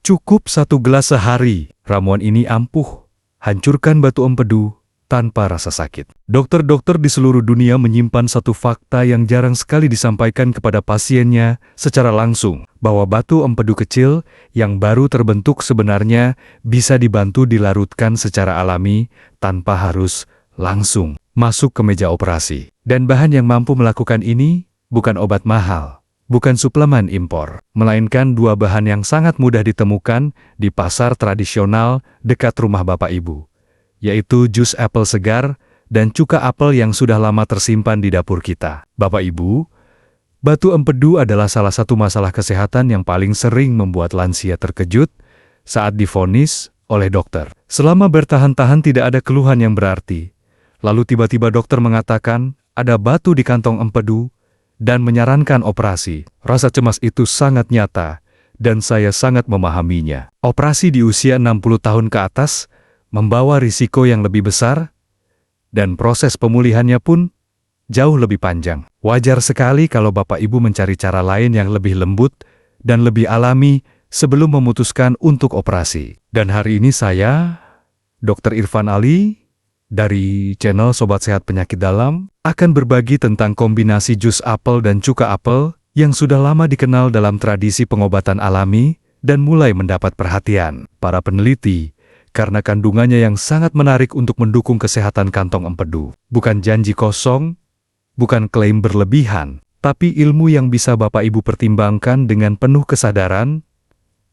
Cukup 1 gelas sehari, ramuan ini ampuh, hancurkan batu empedu tanpa rasa sakit. Dokter-dokter di seluruh dunia menyimpan satu fakta yang jarang sekali disampaikan kepada pasiennya secara langsung, bahwa batu empedu kecil yang baru terbentuk sebenarnya bisa dibantu dilarutkan secara alami tanpa harus langsung masuk ke meja operasi. Dan bahan yang mampu melakukan ini bukan obat mahal, bukan suplemen impor, melainkan 2 bahan yang sangat mudah ditemukan di pasar tradisional dekat rumah Bapak Ibu, yaitu jus apel segar dan cuka apel yang sudah lama tersimpan di dapur kita. Bapak Ibu, batu empedu adalah salah satu masalah kesehatan yang paling sering membuat lansia terkejut saat divonis oleh dokter. Selama bertahan-tahan tidak ada keluhan yang berarti, lalu tiba-tiba dokter mengatakan ada batu di kantong empedu dan menyarankan operasi. Rasa cemas itu sangat nyata, dan saya sangat memahaminya. Operasi di usia 60 tahun ke atas membawa risiko yang lebih besar, dan proses pemulihannya pun jauh lebih panjang. Wajar sekali kalau Bapak Ibu mencari cara lain yang lebih lembut dan lebih alami sebelum memutuskan untuk operasi. Dan hari ini saya, Dr. Irfan Ali, dari channel Sobat Sehat Penyakit Dalam, akan berbagi tentang kombinasi jus apel dan cuka apel yang sudah lama dikenal dalam tradisi pengobatan alami dan mulai mendapat perhatian para peneliti karena kandungannya yang sangat menarik untuk mendukung kesehatan kantong empedu. Bukan janji kosong, bukan klaim berlebihan, tapi ilmu yang bisa Bapak Ibu pertimbangkan dengan penuh kesadaran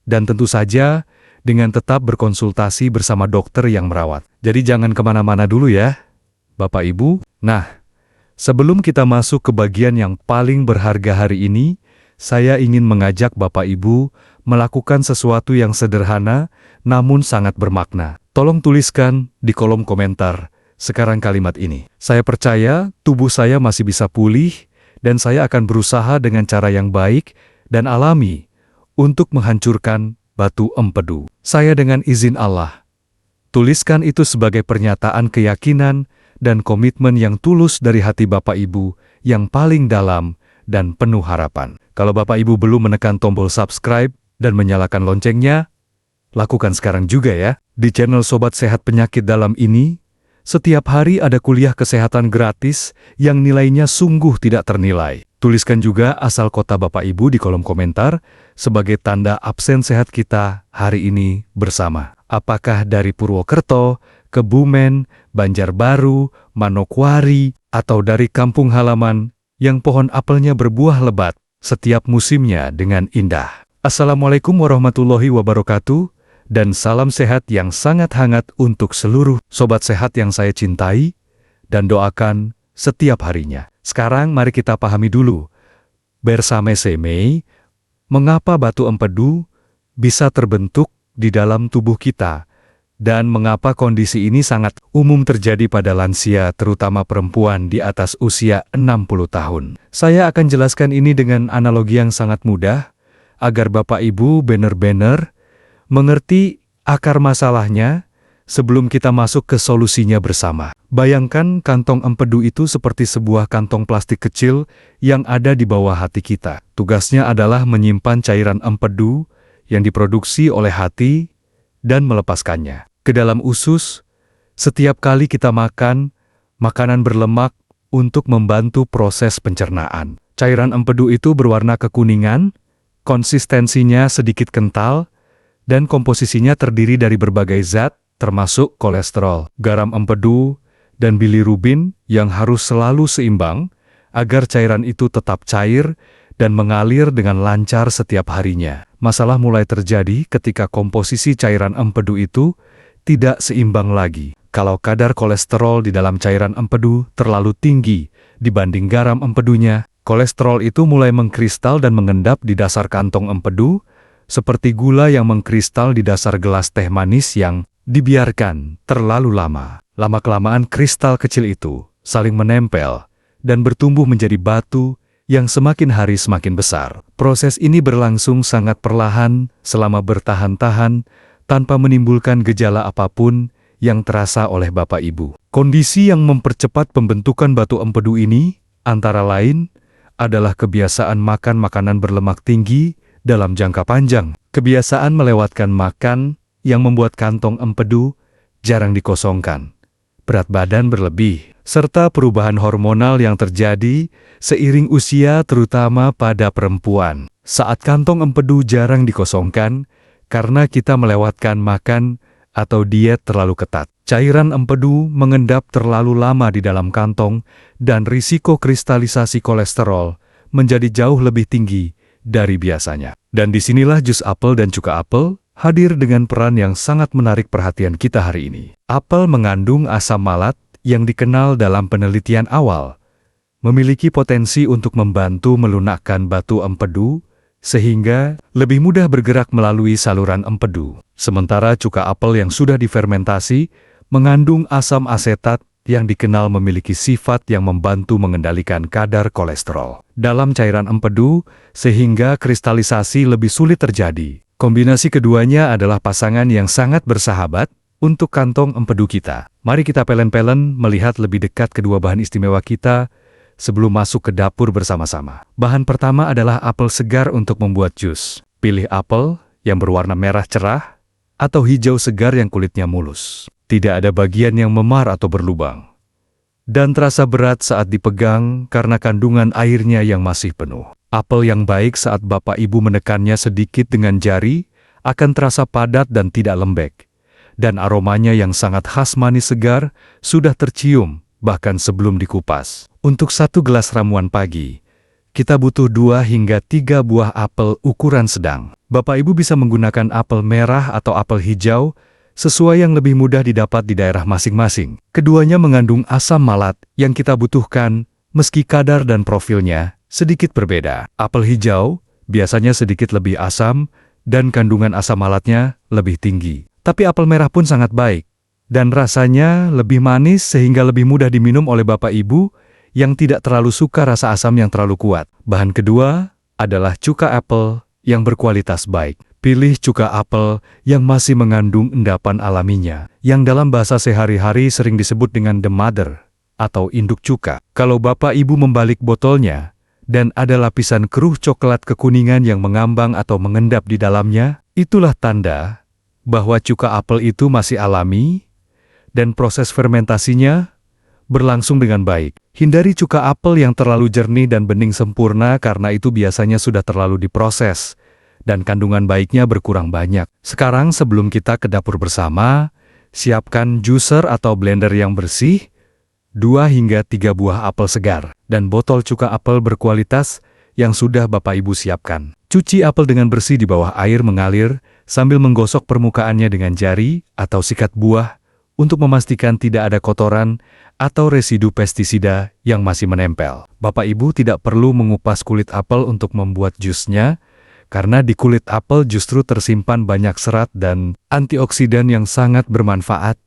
dan tentu saja dengan tetap berkonsultasi bersama dokter yang merawat. Jadi jangan kemana-mana dulu ya, Bapak Ibu. Nah, sebelum kita masuk ke bagian yang paling berharga hari ini, saya ingin mengajak Bapak Ibu melakukan sesuatu yang sederhana namun sangat bermakna. Tolong tuliskan di kolom komentar sekarang kalimat ini. Saya percaya tubuh saya masih bisa pulih dan saya akan berusaha dengan cara yang baik dan alami untuk menghancurkan batu empedu. Saya dengan izin Allah. Tuliskan itu sebagai pernyataan keyakinan dan komitmen yang tulus dari hati Bapak Ibu yang paling dalam dan penuh harapan. Kalau Bapak Ibu belum menekan tombol subscribe dan menyalakan loncengnya, lakukan sekarang juga ya. Di channel Sobat Sehat Penyakit Dalam ini, setiap hari ada kuliah kesehatan gratis yang nilainya sungguh tidak ternilai. Tuliskan juga asal kota Bapak Ibu di kolom komentar sebagai tanda absen sehat kita hari ini bersama. Apakah dari Purwokerto, Kebumen, Banjarbaru, Manokwari, atau dari kampung halaman yang pohon apelnya berbuah lebat setiap musimnya dengan indah. Assalamualaikum warahmatullahi wabarakatuh, dan salam sehat yang sangat hangat untuk seluruh sobat sehat yang saya cintai dan doakan setiap harinya. Sekarang mari kita pahami dulu bersama-sama mengapa batu empedu bisa terbentuk di dalam tubuh kita dan mengapa kondisi ini sangat umum terjadi pada lansia, terutama perempuan di atas usia 60 tahun. Saya akan jelaskan ini dengan analogi yang sangat mudah agar Bapak Ibu benar-benar mengerti akar masalahnya sebelum kita masuk ke solusinya bersama. Bayangkan kantong empedu itu seperti sebuah kantong plastik kecil yang ada di bawah hati kita. Tugasnya adalah menyimpan cairan empedu yang diproduksi oleh hati dan melepaskannya ke dalam usus setiap kali kita makan makanan berlemak untuk membantu proses pencernaan. Cairan empedu itu berwarna kekuningan, konsistensinya sedikit kental, dan komposisinya terdiri dari berbagai zat, termasuk kolesterol, garam empedu, dan bilirubin yang harus selalu seimbang agar cairan itu tetap cair dan mengalir dengan lancar setiap harinya. Masalah mulai terjadi ketika komposisi cairan empedu itu tidak seimbang lagi. Kalau kadar kolesterol di dalam cairan empedu terlalu tinggi dibanding garam empedunya, kolesterol itu mulai mengkristal dan mengendap di dasar kantong empedu, seperti gula yang mengkristal di dasar gelas teh manis yang dibiarkan terlalu lama. Lama-kelamaan kristal kecil itu saling menempel dan bertumbuh menjadi batu yang semakin hari semakin besar. Proses ini berlangsung sangat perlahan selama bertahan-tahan tanpa menimbulkan gejala apapun yang terasa oleh Bapak Ibu. Kondisi yang mempercepat pembentukan batu empedu ini antara lain adalah kebiasaan makan makanan berlemak tinggi Dalam jangka panjang, kebiasaan melewatkan makan yang membuat kantong empedu jarang dikosongkan. Berat badan berlebih, serta perubahan hormonal yang terjadi seiring usia terutama pada perempuan. Saat kantong empedu jarang dikosongkan, karena kita melewatkan makan atau diet terlalu ketat. Cairan empedu mengendap terlalu lama di dalam kantong dan risiko kristalisasi kolesterol menjadi jauh lebih tinggi dari biasanya. Dan disinilah jus apel dan cuka apel hadir dengan peran yang sangat menarik perhatian kita hari ini. Apel mengandung asam malat yang dikenal dalam penelitian awal, memiliki potensi untuk membantu melunakkan batu empedu, sehingga lebih mudah bergerak melalui saluran empedu. Sementara cuka apel yang sudah difermentasi mengandung asam asetat yang dikenal memiliki sifat yang membantu mengendalikan kadar kolesterol dalam cairan empedu, sehingga kristalisasi lebih sulit terjadi. Kombinasi keduanya adalah pasangan yang sangat bersahabat untuk kantong empedu kita. Mari kita pelen-pelen melihat lebih dekat kedua bahan istimewa kita sebelum masuk ke dapur bersama-sama. Bahan pertama adalah apel segar untuk membuat jus. Pilih apel yang berwarna merah cerah atau hijau segar yang kulitnya mulus. Tidak ada bagian yang memar atau berlubang, dan terasa berat saat dipegang karena kandungan airnya yang masih penuh. Apel yang baik saat Bapak Ibu menekannya sedikit dengan jari akan terasa padat dan tidak lembek, dan aromanya yang sangat khas manis segar sudah tercium bahkan sebelum dikupas. Untuk 1 gelas ramuan pagi, kita butuh 2 hingga 3 buah apel ukuran sedang. Bapak Ibu bisa menggunakan apel merah atau apel hijau sesuai yang lebih mudah didapat di daerah masing-masing. Keduanya mengandung asam malat yang kita butuhkan meski kadar dan profilnya sedikit berbeda. Apel hijau biasanya sedikit lebih asam dan kandungan asam malatnya lebih tinggi. Tapi apel merah pun sangat baik dan rasanya lebih manis sehingga lebih mudah diminum oleh Bapak Ibu yang tidak terlalu suka rasa asam yang terlalu kuat. Bahan kedua adalah cuka apel yang berkualitas baik. Pilih cuka apel yang masih mengandung endapan alaminya, yang dalam bahasa sehari-hari sering disebut dengan the mother atau induk cuka. Kalau Bapak Ibu membalik botolnya dan ada lapisan keruh coklat kekuningan yang mengambang atau mengendap di dalamnya, itulah tanda bahwa cuka apel itu masih alami dan proses fermentasinya berlangsung dengan baik. Hindari cuka apel yang terlalu jernih dan bening sempurna karena itu biasanya sudah terlalu diproses dan kandungan baiknya berkurang banyak. Sekarang sebelum kita ke dapur bersama, siapkan juicer atau blender yang bersih, 2 hingga 3 buah apel segar, dan botol cuka apel berkualitas yang sudah Bapak Ibu siapkan. Cuci apel dengan bersih di bawah air mengalir sambil menggosok permukaannya dengan jari atau sikat buah untuk memastikan tidak ada kotoran atau residu pestisida yang masih menempel. Bapak Ibu tidak perlu mengupas kulit apel untuk membuat jusnya, karena di kulit apel justru tersimpan banyak serat dan antioksidan yang sangat bermanfaat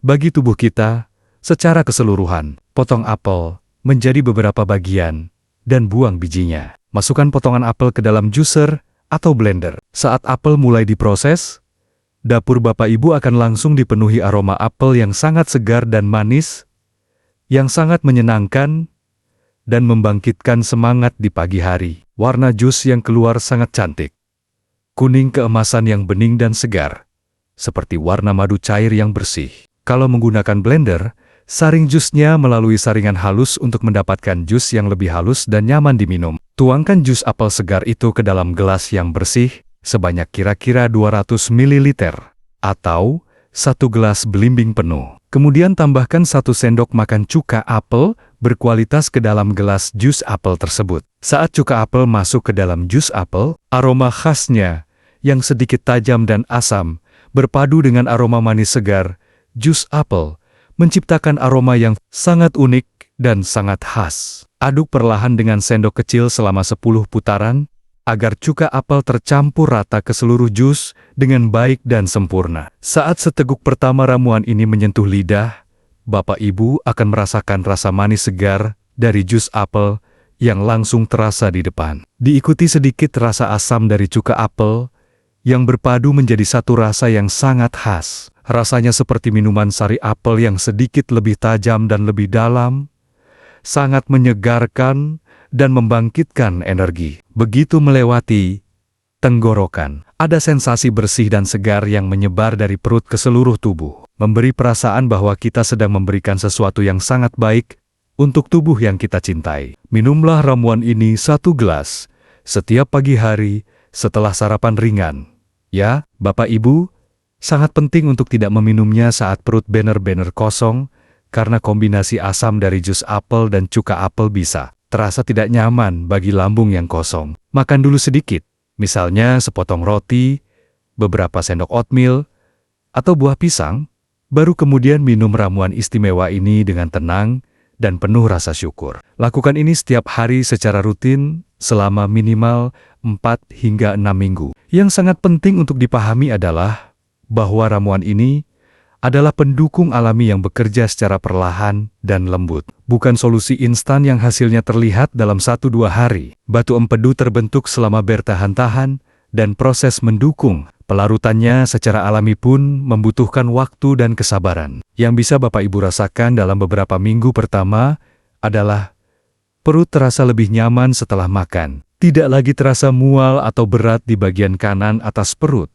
bagi tubuh kita secara keseluruhan. Potong apel menjadi beberapa bagian dan buang bijinya. Masukkan potongan apel ke dalam juicer atau blender. Saat apel mulai diproses, dapur Bapak Ibu akan langsung dipenuhi aroma apel yang sangat segar dan manis, yang sangat menyenangkan dan membangkitkan semangat di pagi hari. Warna jus yang keluar sangat cantik. Kuning keemasan yang bening dan segar, seperti warna madu cair yang bersih. Kalau menggunakan blender, saring jusnya melalui saringan halus untuk mendapatkan jus yang lebih halus dan nyaman diminum. Tuangkan jus apel segar itu ke dalam gelas yang bersih sebanyak kira-kira 200 ml atau 1 gelas belimbing penuh. Kemudian tambahkan 1 sendok makan cuka apel berkualitas ke dalam gelas jus apel tersebut. Saat cuka apel masuk ke dalam jus apel, aroma khasnya yang sedikit tajam dan asam berpadu dengan aroma manis segar jus apel menciptakan aroma yang sangat unik dan sangat khas. Aduk perlahan dengan sendok kecil selama 10 putaran agar cuka apel tercampur rata ke seluruh jus dengan baik dan sempurna. Saat seteguk pertama ramuan ini menyentuh lidah, Bapak Ibu akan merasakan rasa manis segar dari jus apel yang langsung terasa di depan. Diikuti sedikit rasa asam dari cuka apel yang berpadu menjadi satu rasa yang sangat khas. Rasanya seperti minuman sari apel yang sedikit lebih tajam dan lebih dalam, sangat menyegarkan dan membangkitkan energi. Begitu melewati tenggorokan. Ada sensasi bersih dan segar yang menyebar dari perut ke seluruh tubuh, memberi perasaan bahwa kita sedang memberikan sesuatu yang sangat baik untuk tubuh yang kita cintai. Minumlah ramuan ini 1 gelas setiap pagi hari setelah sarapan ringan. Ya, Bapak Ibu, sangat penting untuk tidak meminumnya saat perut benar-benar kosong, karena kombinasi asam dari jus apel dan cuka apel bisa terasa tidak nyaman bagi lambung yang kosong. Makan dulu sedikit, misalnya sepotong roti, beberapa sendok oatmeal, atau buah pisang, baru kemudian minum ramuan istimewa ini dengan tenang dan penuh rasa syukur. Lakukan ini setiap hari secara rutin selama minimal 4 hingga 6 minggu. Yang sangat penting untuk dipahami adalah bahwa ramuan ini adalah pendukung alami yang bekerja secara perlahan dan lembut. Bukan solusi instan yang hasilnya terlihat dalam 1-2 hari. Batu empedu terbentuk selama bertahan-tahan dan proses mendukung pelarutannya secara alami pun membutuhkan waktu dan kesabaran. Yang bisa Bapak Ibu rasakan dalam beberapa minggu pertama adalah perut terasa lebih nyaman setelah makan. Tidak lagi terasa mual atau berat di bagian kanan atas perut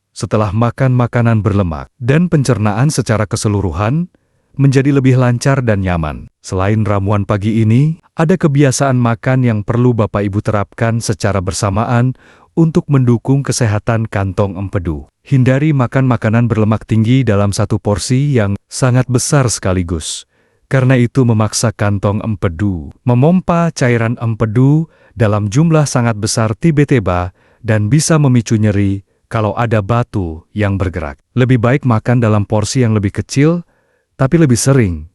setelah makan makanan berlemak, dan pencernaan secara keseluruhan menjadi lebih lancar dan nyaman. Selain ramuan pagi ini, ada kebiasaan makan yang perlu Bapak Ibu terapkan secara bersamaan untuk mendukung kesehatan kantong empedu. Hindari makan makanan berlemak tinggi dalam satu porsi yang sangat besar sekaligus, karena itu memaksa kantong empedu memompa cairan empedu dalam jumlah sangat besar tiba-tiba dan bisa memicu nyeri kalau ada batu yang bergerak. Lebih baik makan dalam porsi yang lebih kecil, tapi lebih sering,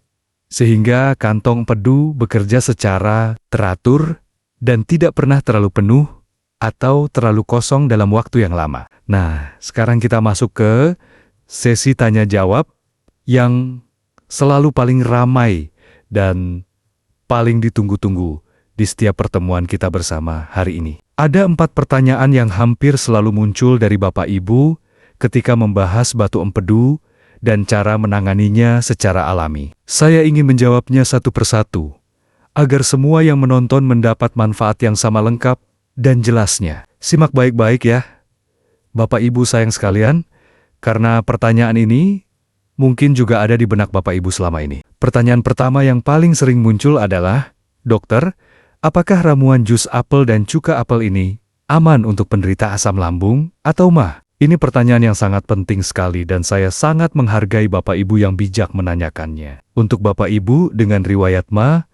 sehingga kantong empedu bekerja secara teratur dan tidak pernah terlalu penuh atau terlalu kosong dalam waktu yang lama. Nah, sekarang kita masuk ke sesi tanya-jawab yang selalu paling ramai dan paling ditunggu-tunggu di setiap pertemuan kita bersama hari ini. Ada 4 pertanyaan yang hampir selalu muncul dari Bapak Ibu ketika membahas batu empedu dan cara menanganinya secara alami. Saya ingin menjawabnya satu persatu, agar semua yang menonton mendapat manfaat yang sama lengkap dan jelasnya. Simak baik-baik ya, Bapak Ibu sayang sekalian, karena pertanyaan ini mungkin juga ada di benak Bapak Ibu selama ini. Pertanyaan pertama yang paling sering muncul adalah, "Dokter, apakah ramuan jus apel dan cuka apel ini aman untuk penderita asam lambung atau mah?" Ini pertanyaan yang sangat penting sekali dan saya sangat menghargai Bapak Ibu yang bijak menanyakannya. Untuk Bapak Ibu dengan riwayat mah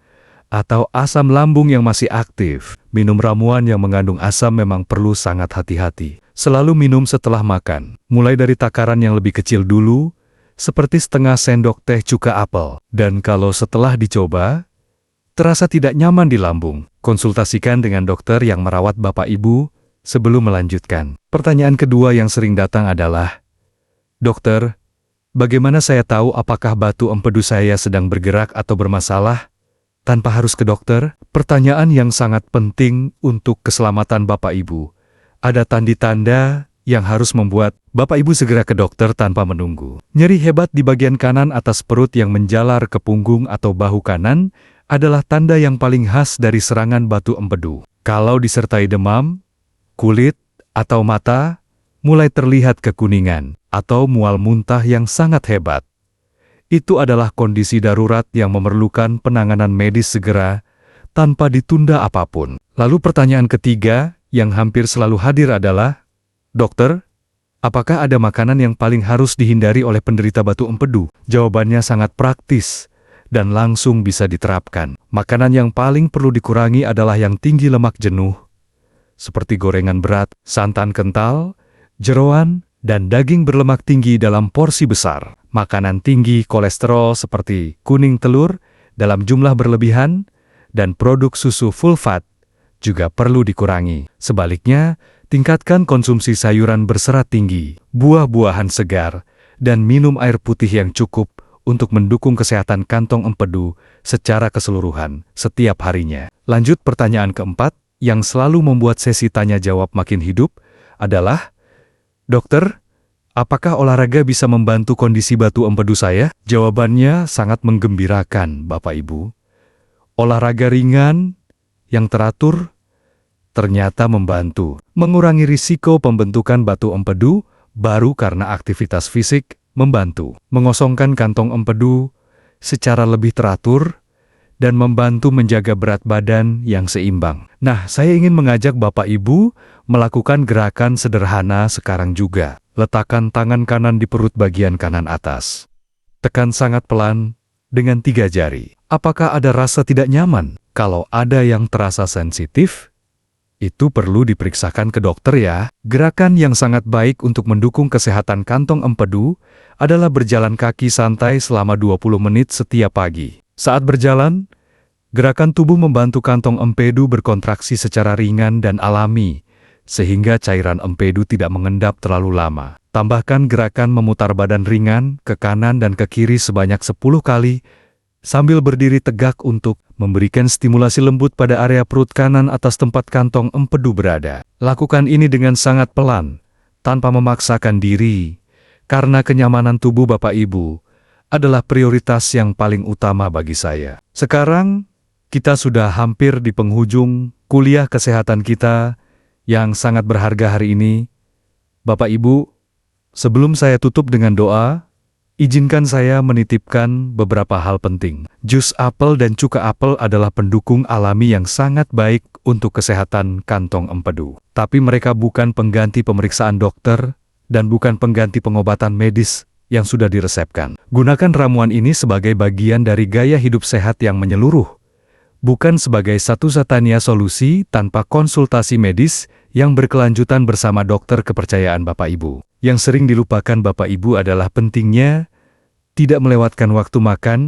atau asam lambung yang masih aktif, minum ramuan yang mengandung asam memang perlu sangat hati-hati. Selalu minum setelah makan, mulai dari takaran yang lebih kecil dulu, seperti setengah sendok teh cuka apel. Dan kalau setelah dicoba terasa tidak nyaman di lambung, konsultasikan dengan dokter yang merawat Bapak Ibu sebelum melanjutkan. Pertanyaan kedua yang sering datang adalah, "Dokter, bagaimana saya tahu apakah batu empedu saya sedang bergerak atau bermasalah tanpa harus ke dokter?" Pertanyaan yang sangat penting untuk keselamatan Bapak Ibu. Ada tanda-tanda yang harus membuat Bapak Ibu segera ke dokter tanpa menunggu. Nyeri hebat di bagian kanan atas perut yang menjalar ke punggung atau bahu kanan adalah tanda yang paling khas dari serangan batu empedu. Kalau disertai demam, kulit atau mata mulai terlihat kekuningan atau mual muntah yang sangat hebat, itu adalah kondisi darurat yang memerlukan penanganan medis segera tanpa ditunda apapun. Lalu pertanyaan ketiga yang hampir selalu hadir adalah, "Dokter, apakah ada makanan yang paling harus dihindari oleh penderita batu empedu?" Jawabannya sangat praktis dan langsung bisa diterapkan. Makanan yang paling perlu dikurangi adalah yang tinggi lemak jenuh, seperti gorengan berat, santan kental, jeroan, dan daging berlemak tinggi dalam porsi besar. Makanan tinggi kolesterol seperti kuning telur dalam jumlah berlebihan, dan produk susu full fat juga perlu dikurangi. Sebaliknya, tingkatkan konsumsi sayuran berserat tinggi, buah-buahan segar, dan minum air putih yang cukup untuk mendukung kesehatan kantong empedu secara keseluruhan setiap harinya. Lanjut pertanyaan keempat, yang selalu membuat sesi tanya-jawab makin hidup adalah, "Dokter, apakah olahraga bisa membantu kondisi batu empedu saya?" Jawabannya sangat menggembirakan, Bapak Ibu. Olahraga ringan, yang teratur, ternyata membantu mengurangi risiko pembentukan batu empedu baru karena aktivitas fisik, membantu mengosongkan kantong empedu secara lebih teratur, dan membantu menjaga berat badan yang seimbang. Nah, saya ingin mengajak Bapak Ibu melakukan gerakan sederhana sekarang juga. Letakkan tangan kanan di perut bagian kanan atas. Tekan sangat pelan dengan 3 jari. Apakah ada rasa tidak nyaman? Kalau ada yang terasa sensitif, itu perlu diperiksakan ke dokter ya. Gerakan yang sangat baik untuk mendukung kesehatan kantong empedu adalah berjalan kaki santai selama 20 menit setiap pagi. Saat berjalan, gerakan tubuh membantu kantong empedu berkontraksi secara ringan dan alami, sehingga cairan empedu tidak mengendap terlalu lama. Tambahkan gerakan memutar badan ringan ke kanan dan ke kiri sebanyak 10 kali, sambil berdiri tegak untuk memberikan stimulasi lembut pada area perut kanan atas tempat kantong empedu berada. Lakukan ini dengan sangat pelan, tanpa memaksakan diri, karena kenyamanan tubuh Bapak Ibu adalah prioritas yang paling utama bagi saya. Sekarang, kita sudah hampir di penghujung kuliah kesehatan kita yang sangat berharga hari ini. Bapak Ibu, sebelum saya tutup dengan doa, izinkan saya menitipkan beberapa hal penting. Jus apel dan cuka apel adalah pendukung alami yang sangat baik untuk kesehatan kantong empedu. Tapi mereka bukan pengganti pemeriksaan dokter dan bukan pengganti pengobatan medis yang sudah diresepkan. Gunakan ramuan ini sebagai bagian dari gaya hidup sehat yang menyeluruh, bukan sebagai satu-satunya solusi tanpa konsultasi medis yang berkelanjutan bersama dokter kepercayaan Bapak Ibu. Yang sering dilupakan Bapak Ibu adalah pentingnya tidak melewatkan waktu makan,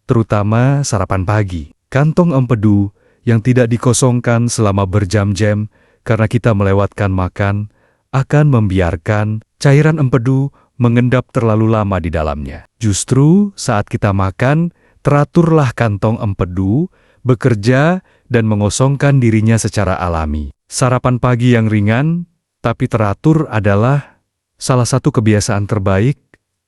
terutama sarapan pagi. Kantong empedu yang tidak dikosongkan selama berjam-jam karena kita melewatkan makan akan membiarkan cairan empedu mengendap terlalu lama di dalamnya. Justru saat kita makan, teraturlah kantong empedu bekerja dan mengosongkan dirinya secara alami. Sarapan pagi yang ringan tapi teratur adalah salah satu kebiasaan terbaik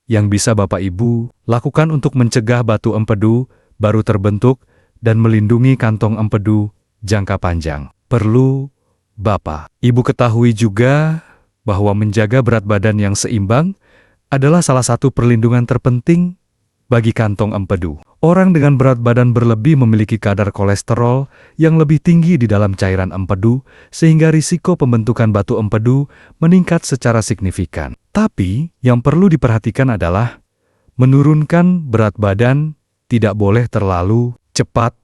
yang bisa Bapak Ibu lakukan untuk mencegah batu empedu baru terbentuk dan melindungi kantong empedu jangka panjang. Perlu Bapak Ibu ketahui juga bahwa menjaga berat badan yang seimbang adalah salah satu perlindungan terpenting bagi kantong empedu. Orang dengan berat badan berlebih memiliki kadar kolesterol yang lebih tinggi di dalam cairan empedu, sehingga risiko pembentukan batu empedu meningkat secara signifikan. Tapi, yang perlu diperhatikan adalah menurunkan berat badan tidak boleh terlalu cepat,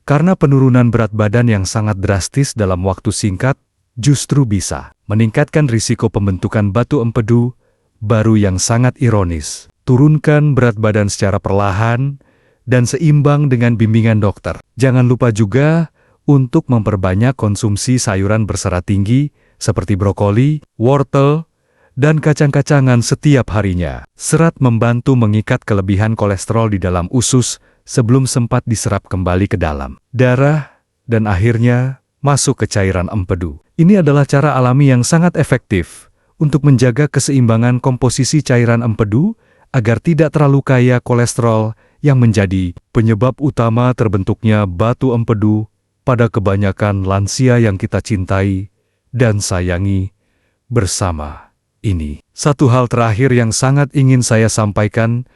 karena penurunan berat badan yang sangat drastis dalam waktu singkat justru bisa meningkatkan risiko pembentukan batu empedu baru yang sangat ironis. Turunkan berat badan secara perlahan dan seimbang dengan bimbingan dokter. Jangan lupa juga untuk memperbanyak konsumsi sayuran berserat tinggi seperti brokoli, wortel, dan kacang-kacangan setiap harinya. Serat membantu mengikat kelebihan kolesterol di dalam usus sebelum sempat diserap kembali ke dalam darah dan akhirnya masuk ke cairan empedu. Ini adalah cara alami yang sangat efektif untuk menjaga keseimbangan komposisi cairan empedu agar tidak terlalu kaya kolesterol yang menjadi penyebab utama terbentuknya batu empedu pada kebanyakan lansia yang kita cintai dan sayangi bersama ini. Satu hal terakhir yang sangat ingin saya sampaikan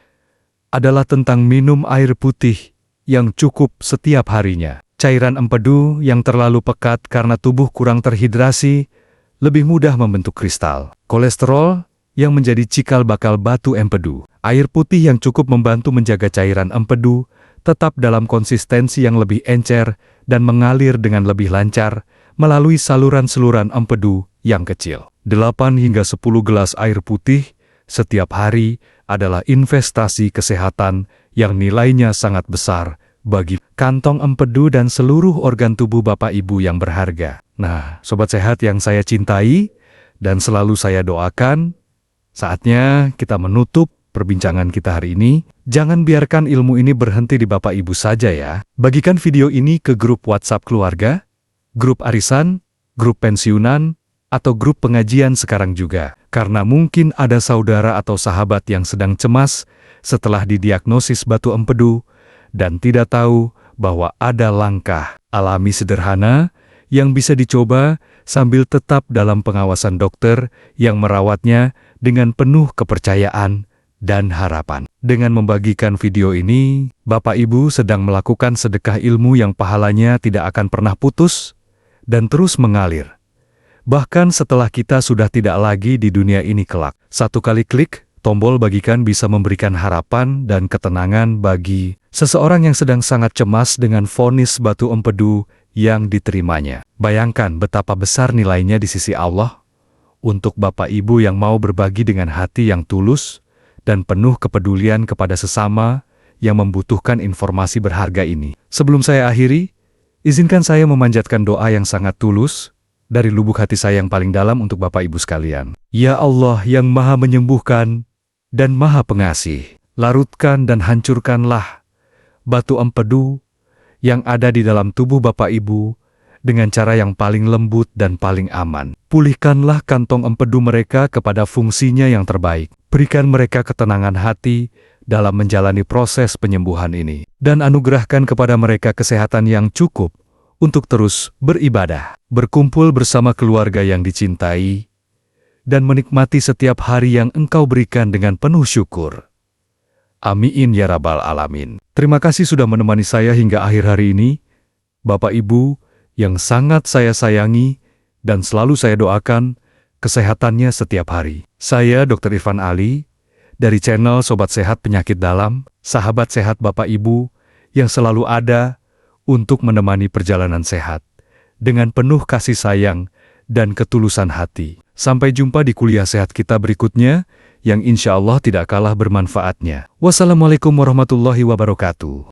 adalah tentang minum air putih yang cukup setiap harinya. Cairan empedu yang terlalu pekat karena tubuh kurang terhidrasi lebih mudah membentuk kristal kolesterol yang menjadi cikal bakal batu empedu. Air putih yang cukup membantu menjaga cairan empedu tetap dalam konsistensi yang lebih encer dan mengalir dengan lebih lancar melalui saluran-saluran empedu yang kecil. 8 hingga 10 gelas air putih setiap hari adalah investasi kesehatan yang nilainya sangat besar bagi kantong empedu dan seluruh organ tubuh Bapak Ibu yang berharga. Nah, sobat sehat yang saya cintai dan selalu saya doakan, saatnya kita menutup perbincangan kita hari ini. Jangan biarkan ilmu ini berhenti di Bapak Ibu saja ya. Bagikan video ini ke grup WhatsApp keluarga, grup arisan, grup pensiunan, atau grup pengajian sekarang juga. Karena mungkin ada saudara atau sahabat yang sedang cemas setelah didiagnosis batu empedu dan tidak tahu bahwa ada langkah alami sederhana yang bisa dicoba sambil tetap dalam pengawasan dokter yang merawatnya dengan penuh kepercayaan dan harapan. Dengan membagikan video ini, Bapak Ibu sedang melakukan sedekah ilmu yang pahalanya tidak akan pernah putus dan terus mengalir. Bahkan setelah kita sudah tidak lagi di dunia ini kelak. Satu kali klik, tombol bagikan bisa memberikan harapan dan ketenangan bagi seseorang yang sedang sangat cemas dengan vonis batu empedu yang diterimanya. Bayangkan betapa besar nilainya di sisi Allah untuk Bapak Ibu yang mau berbagi dengan hati yang tulus dan penuh kepedulian kepada sesama yang membutuhkan informasi berharga ini. Sebelum saya akhiri, izinkan saya memanjatkan doa yang sangat tulus dari lubuk hati saya yang paling dalam untuk Bapak Ibu sekalian. Ya Allah yang Maha Menyembuhkan dan Maha Pengasih, larutkan dan hancurkanlah batu empedu yang ada di dalam tubuh Bapak Ibu dengan cara yang paling lembut dan paling aman. Pulihkanlah kantong empedu mereka kepada fungsinya yang terbaik. Berikan mereka ketenangan hati dalam menjalani proses penyembuhan ini. Dan anugerahkan kepada mereka kesehatan yang cukup untuk terus beribadah, berkumpul bersama keluarga yang dicintai, dan menikmati setiap hari yang Engkau berikan dengan penuh syukur. Amin ya Rabbal Alamin. Terima kasih sudah menemani saya hingga akhir hari ini. Bapak Ibu yang sangat saya sayangi dan selalu saya doakan kesehatannya setiap hari. Saya Dr. Irfan Ali dari channel Sobat Sehat Penyakit Dalam, sahabat sehat Bapak Ibu yang selalu ada untuk menemani perjalanan sehat dengan penuh kasih sayang dan ketulusan hati. Sampai jumpa di kuliah sehat kita berikutnya yang insya Allah tidak kalah bermanfaatnya. Wassalamualaikum warahmatullahi wabarakatuh.